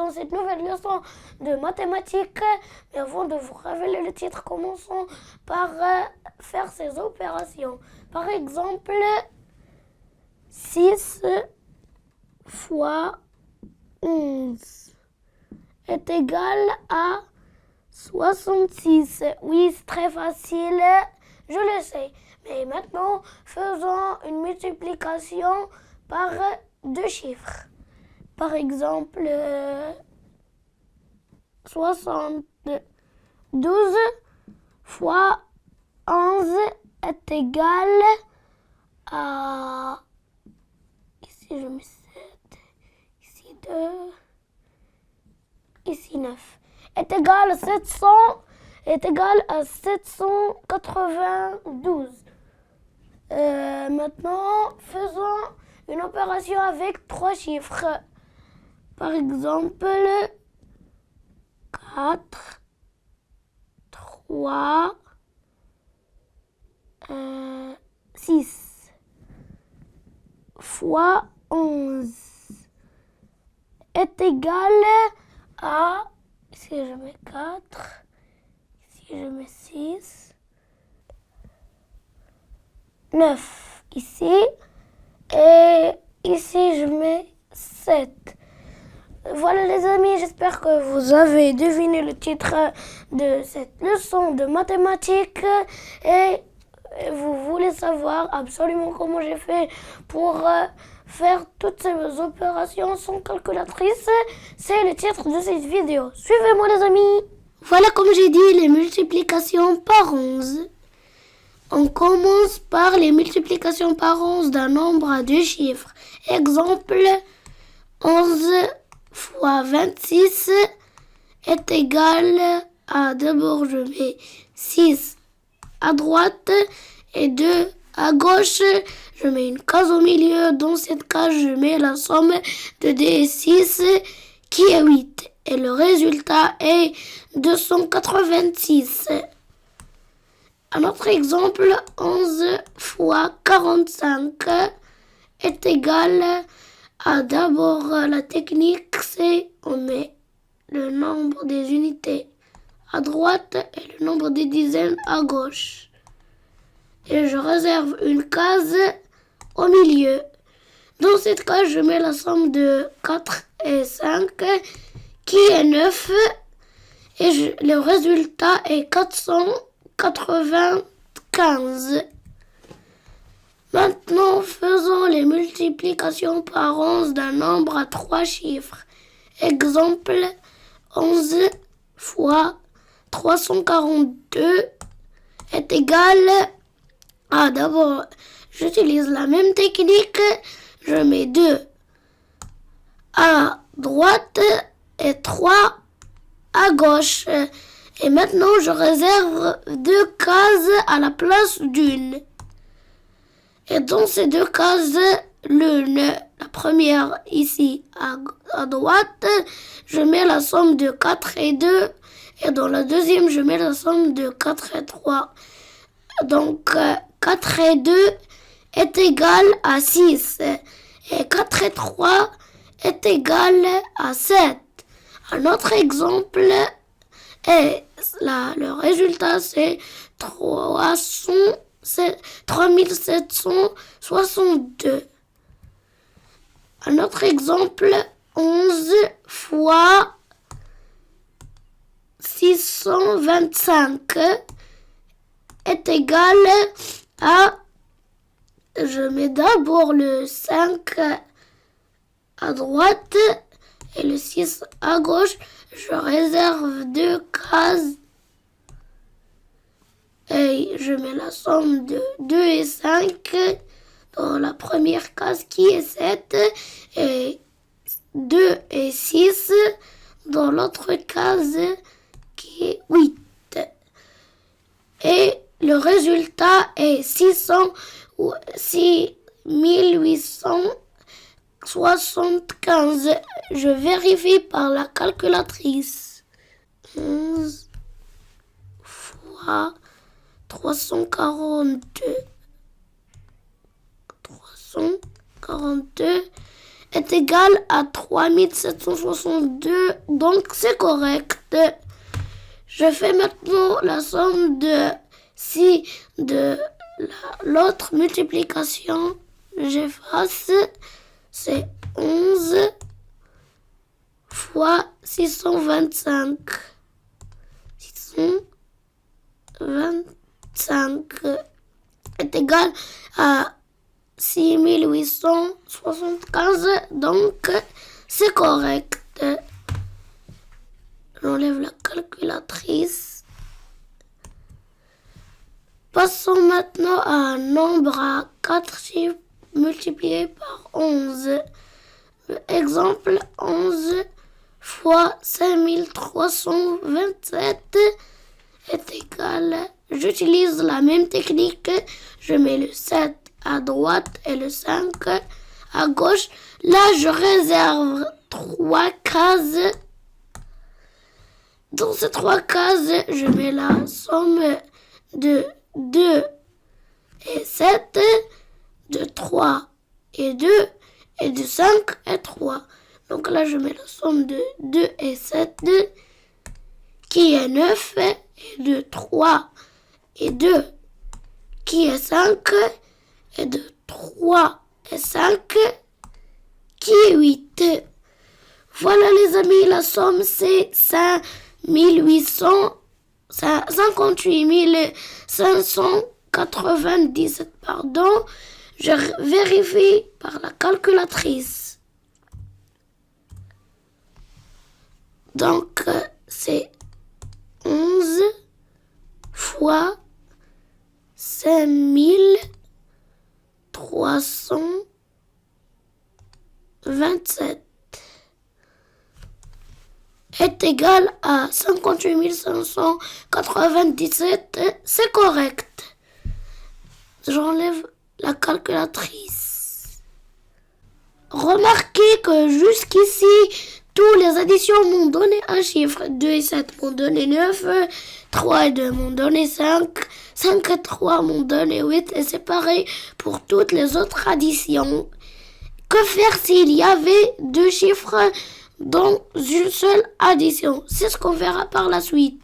dans cette nouvelle leçon de mathématiques. Mais avant de vous révéler le titre, commençons par faire ces opérations. Par exemple, 6 fois 11 est égal à 66. Oui, c'est très facile, je le sais. Mais maintenant, faisons une multiplication par deux chiffres. Par exemple, 72 fois 11 est égal à... Ici, je mets 7. Ici, 2. Ici, 9. Est égal à 792. Maintenant, faisons une opération avec trois chiffres. Par exemple, 4, 3, 6 fois 11 est égal à, ici je mets 4, ici je mets 6, 9 ici, et ici je mets 7. Voilà les amis, j'espère que vous avez deviné le titre de cette leçon de mathématiques et vous voulez savoir absolument comment j'ai fait pour faire toutes ces opérations sans calculatrice. C'est le titre de cette vidéo. Suivez-moi les amis. Voilà comme j'ai dit les multiplications par 11. On commence par les multiplications par 11 d'un nombre à deux chiffres. Exemple, 11 fois 26 est égal à, d'abord je mets 6 à droite et 2 à gauche. Je mets une case au milieu. Dans cette case, je mets la somme de 2 et 6 qui est 8. Et le résultat est 286. Un autre exemple, 11 fois 45 est égal à, d'abord la technique, c'est on met le nombre des unités à droite et le nombre des dizaines à gauche. Et je réserve une case au milieu. Dans cette case, je mets la somme de 4 et 5 qui est 9 et le résultat est 495. Maintenant, faisons les multiplications par 11 d'un nombre à trois chiffres. Exemple, 11 fois 342 est égal à, d'abord, j'utilise la même technique, je mets 2 à droite et 3 à gauche. Et maintenant, je réserve deux cases à la place d'une. Et dans ces deux cases, la première ici à droite, je mets la somme de 4 et 2. Et dans la deuxième, je mets la somme de 4 et 3. Donc, 4 et 2 est égal à 6. Et 4 et 3 est égal à 7. Un autre exemple est le résultat, c'est 3762. Un autre exemple, 11 fois 625 est égal à, je mets d'abord le 5 à droite et le 6 à gauche. Je réserve deux cases et je mets la somme de 2 et 5 dans la première case qui est 7 et 2 et 6 dans l'autre case qui est 8. Et le résultat est 6875. Je vérifie par la calculatrice. 11 fois 342 est égal à 3762, donc c'est correct. Je fais maintenant la somme de si de l'autre multiplication. J'efface, c'est 11 fois 625. 625 est égal à 6875, donc c'est correct. J'enlève la calculatrice. Passons maintenant à un nombre à 4 chiffres multiplié par 11. Exemple, 11 fois 5327 est égal. J'utilise la même technique. Je mets le 7 à droite et le 5 à gauche. Là, je réserve 3 cases. Dans ces 3 cases, je mets la somme de 2 et 7, de 3 et 2, et de 5 et 3. Donc là, je mets la somme de 2 et 7, qui est 9, et de 3 et 2, qui est 5, et de 3 et 5, qui est 8. Voilà les amis, la somme c'est 58 597, pardon. Je vérifie par la calculatrice. Donc, c'est 11 fois 5327 est égal à 58 597. C'est correct. J'enlève la calculatrice. Remarquez que jusqu'ici, toutes les additions m'ont donné un chiffre. 2 et 7 m'ont donné 9, 3 et 2 m'ont donné 5, 5 et 3 m'ont donné 8, et c'est pareil pour toutes les autres additions. Que faire s'il y avait 2 chiffres dans une seule addition? C'est ce qu'on verra par la suite.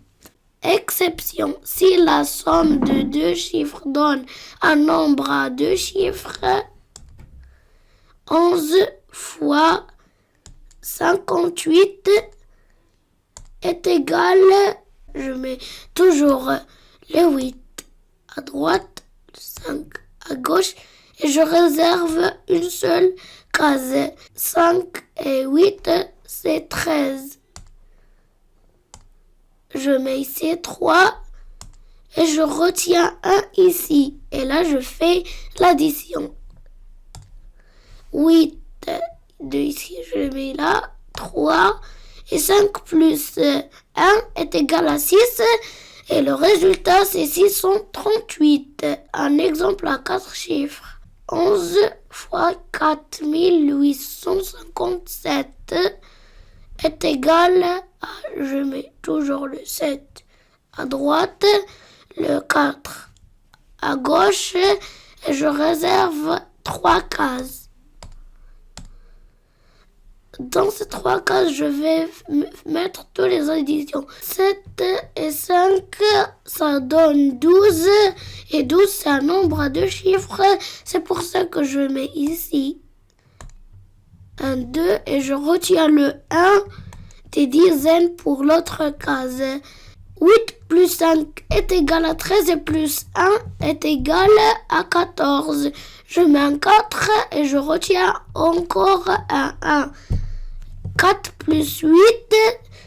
Exception, si la somme de 2 chiffres donne un nombre à 2 chiffres, 11 fois 58 est égal, je mets toujours le 8 à droite, le 5 à gauche, et je réserve une seule case. 5 et 8, c'est 13. Je mets ici 3 et je retiens 1 ici. Et là, je fais l'addition. 8 de ici, je le mets là. 3 et 5 plus 1 est égal à 6. Et le résultat, c'est 638. Un exemple à 4 chiffres. 11 fois 4857 est égal à, je mets toujours le 7 à droite, le 4 à gauche, et je réserve 3 cases. Dans ces 3 cases, je vais mettre toutes les additions. 7 et 5, ça donne 12. Et 12, c'est un nombre à 2 chiffres. C'est pour ça que je mets ici un 2 et je retiens le 1 des dizaines pour l'autre case. 8 plus 5 est égal à 13 et plus 1 est égal à 14. Je mets un 4 et je retiens encore un 1. 4 plus 8,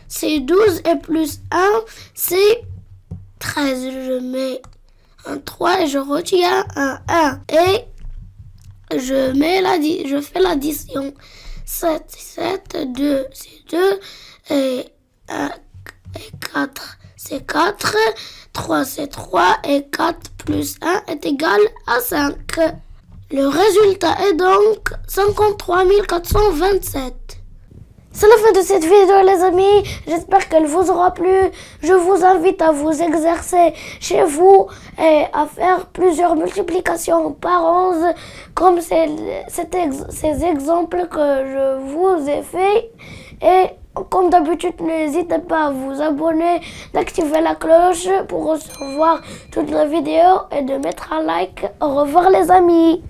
c'est 12 et plus 1, c'est 13. Je mets un 3 et je retiens un 1. Et je fais l'addition. 7, 7, 2, c'est 2. Et 1 et 4, c'est 4. 3, c'est 3. Et 4 plus 1 est égal à 5. Le résultat est donc 53 427. C'est la fin de cette vidéo les amis, j'espère qu'elle vous aura plu. Je vous invite à vous exercer chez vous et à faire plusieurs multiplications par 11 comme ces exemples que je vous ai fait. Et comme d'habitude, n'hésitez pas à vous abonner, d'activer la cloche pour recevoir toutes nos vidéos et de mettre un like. Au revoir les amis.